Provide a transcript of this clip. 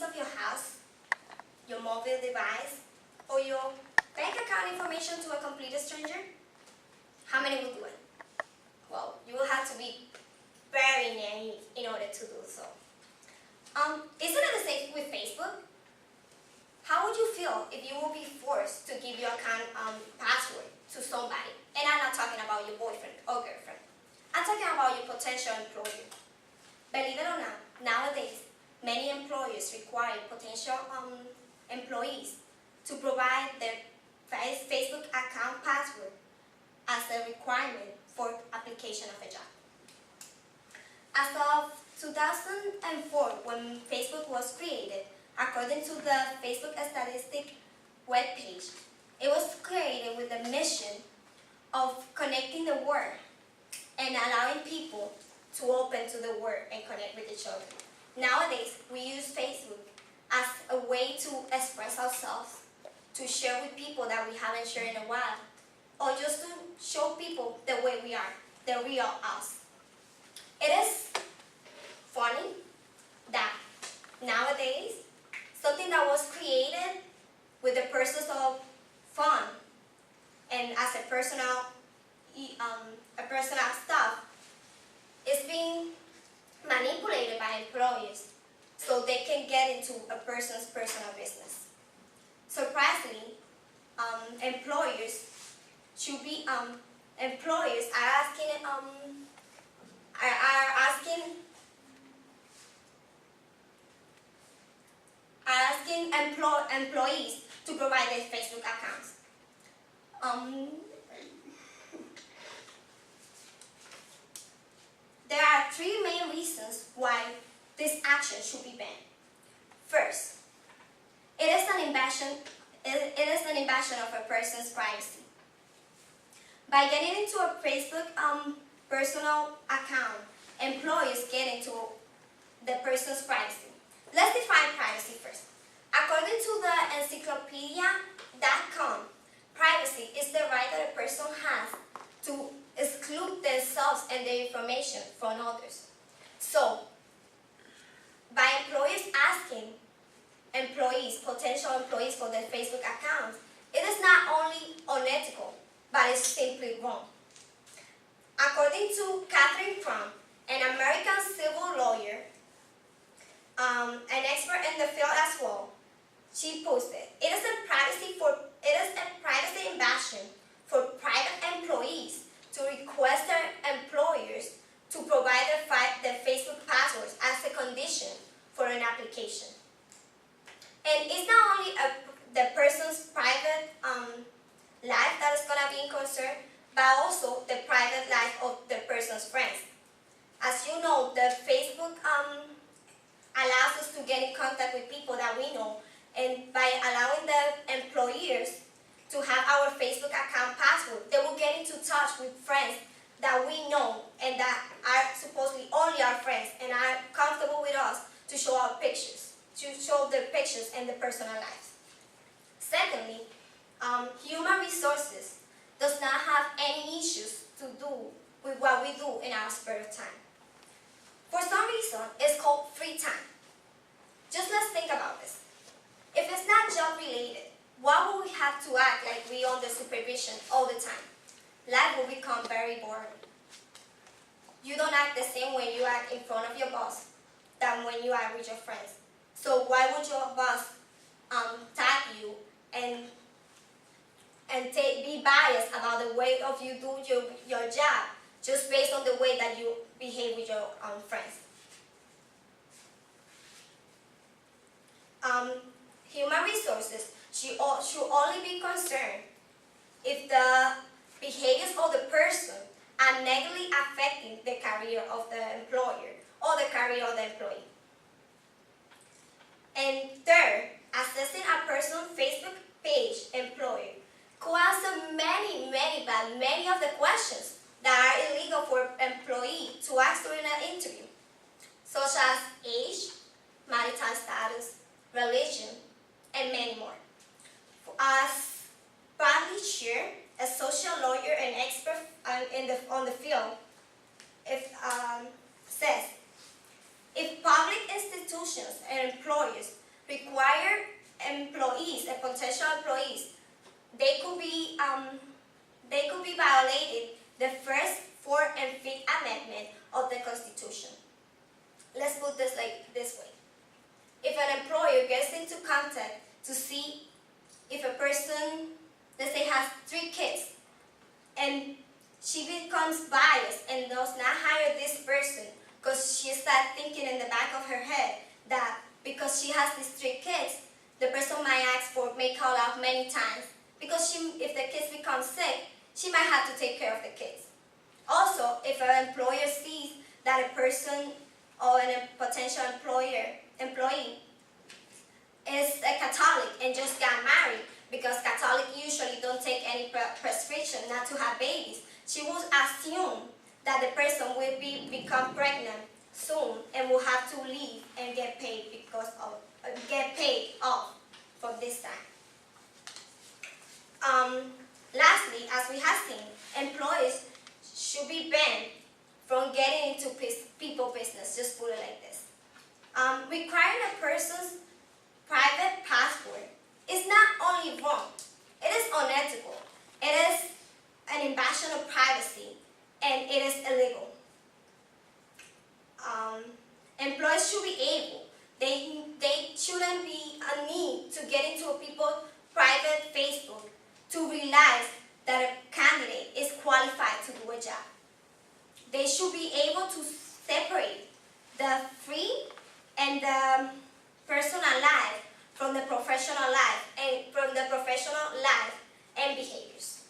keys of your house, your mobile device, or your bank account information to a complete stranger? How many will do it? Well, you will have to be very naive in order to do so. Isn't it the same with Facebook? How would you feel if you will be forced to give your account password to somebody? And I'm not talking about your boyfriend or girlfriend. I'm talking about your potential employer. Believe it or not, nowadays, many employers require potential employees to provide their Facebook account password as a requirement for application of a job. As of 2004, when Facebook was created, according to the Facebook statistic webpage, it was created with the mission of connecting the world and allowing people to open to the world and connect with each other. Nowadays, we use Facebook as a way to express ourselves, to share with people that we haven't shared in a while, or just to show people the way we are, the real us. It is funny that nowadays, something that was created with the purpose of fun and as a personal stuff is being manipulated by employers so they can get into a person's personal business. Surprisingly, employers are asking employees to provide their Facebook accounts. There are three main reasons why this action should be banned. First, it is an invasion of a person's privacy. By getting into a Facebook personal account, employees get into the person's privacy. Let's define privacy first. According to the encyclopedia.com, privacy is the right that a person has to exclude themselves and their information from others. So, by employers asking potential employees for their Facebook accounts, it is not only unethical, but it's simply wrong. According to Catherine Crum, an American civil lawyer, an expert in the field as well, she posted, it is a privacy invasion for private employees to request their employers to provide their Facebook passwords as a condition for an application. And it's not only the person's private life that is going to be in concern, but also the private life of the person's friends. As you know, the Facebook allows us to get in contact with people that we know, and by allowing the employers to have our Facebook account password, they will get into touch with friends that we know and that are supposedly only our friends and are comfortable with us to show our pictures, to show their pictures and their personal lives. Secondly, human resources does not have any issues to do with what we do in our spare time. For some reason, it's called free time. Just let's think about this. If it's not job related, why would we have to act like we under supervision all the time? Life will become very boring. You don't act the same way you act in front of your boss than when you are with your friends. So why would your boss tag you and be biased about the way of you do your job just based on the way that you behave with your friends? Human resources should only be concerned if the behaviors of the person are negatively affecting the career of the employer or the career of the employee. And third, assessing a person's Facebook page employer could answer many of the questions that are illegal for an employee to ask during an interview, such as age, marital status, religion, and many more. As Bradley Shear, a social lawyer and expert on the field, says, if public institutions and employers require employees and potential employees, they could be violated the first, fourth, and fifth amendment of the Constitution. Let's put this like this way. If an employer gets into contact to see if a person, let's say, has 3 kids, and she becomes biased and does not hire this person because she starts thinking in the back of her head that because she has these 3 kids, the person may call out many times because if the kids become sick, she might have to take care of the kids. Also, if an employer sees that a person or a potential employee is a Catholic and just got married, because Catholics usually don't take any prescription not to have babies, she will assume that the person will become pregnant soon and will have to leave and get paid off for this time. Lastly, as we have seen, employees should be banned from getting into people business, just put it like this. Requiring a person's private passport is not only wrong, it is unethical, it is an invasion of privacy, and it is illegal. Employees should be able, they shouldn't be a need to get into people's private Facebook to realize that a candidate is qualified to do a job. They should be able to separate the free and the personal life from the professional life and behaviors.